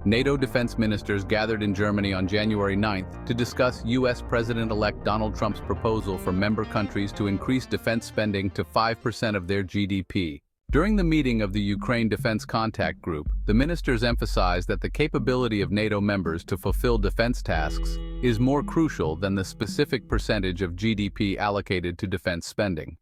NATO defense ministers gathered in Germany on January 9th to discuss U.S. President-elect Donald Trump's proposal for member countries to increase defense spending to 5% of their GDP. During the meeting of the Ukraine Defense Contact Group, the ministers emphasized that the capability of NATO members to fulfill defense tasks is more crucial than the specific percentage of GDP allocated to defense spending.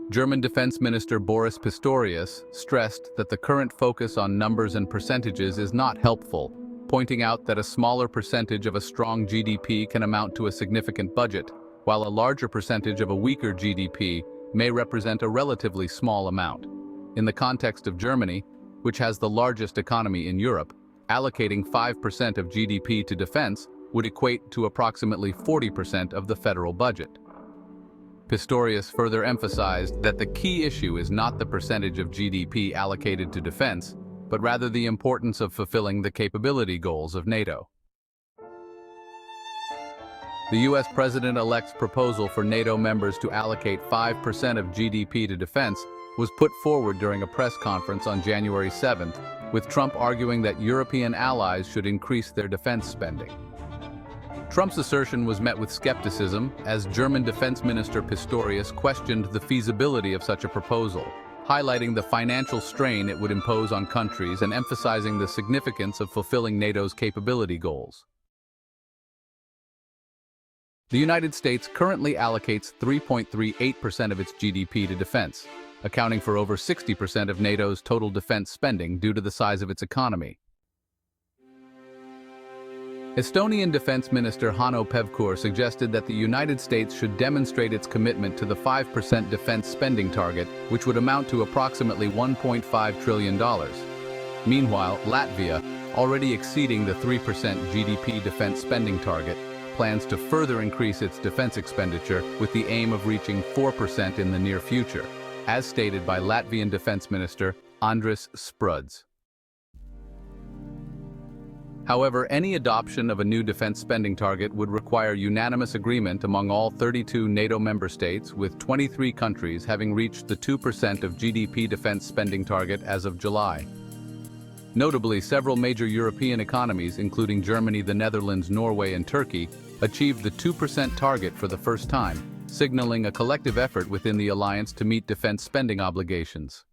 German Defense Minister Boris Pistorius stressed that the current focus on numbers and percentages is not helpful, pointing out that a smaller percentage of a strong GDP can amount to a significant budget, while a larger percentage of a weaker GDP may represent a relatively small amount. In the context of Germany, which has the largest economy in Europe, allocating 5% of GDP to defense would equate to approximately 40% of the federal budget. Pistorius further emphasized that the key issue is not the percentage of GDP allocated to defense, but rather the importance of fulfilling the capability goals of NATO. The U.S. President-elect's proposal for NATO members to allocate 5% of GDP to defense was put forward during a press conference on January 7th, with Trump arguing that European allies should increase their defense spending. Trump's assertion was met with skepticism as German Defense Minister Pistorius questioned the feasibility of such a proposal, highlighting the financial strain it would impose on countries and emphasizing the significance of fulfilling NATO's capability goals. The United States currently allocates 3.38% of its GDP to defense, accounting for over 60% of NATO's total defense spending due to the size of its economy. Estonian Defense Minister Hanno Pevkur suggested that the United States should demonstrate its commitment to the 5% defense spending target, which would amount to approximately $1.5 trillion. Meanwhile, Latvia, already exceeding the 3% GDP defense spending target, plans to further increase its defense expenditure with the aim of reaching 4% in the near future, as stated by Latvian Defense Minister Andris Spruds. However, any adoption of a new defense spending target would require unanimous agreement among all 32 NATO member states, with 23 countries having reached the 2% of GDP defense spending target as of July. Notably, several major European economies, including Germany, the Netherlands, Norway, and Turkey, achieved the 2% target for the first time, signaling a collective effort within the alliance to meet defense spending obligations.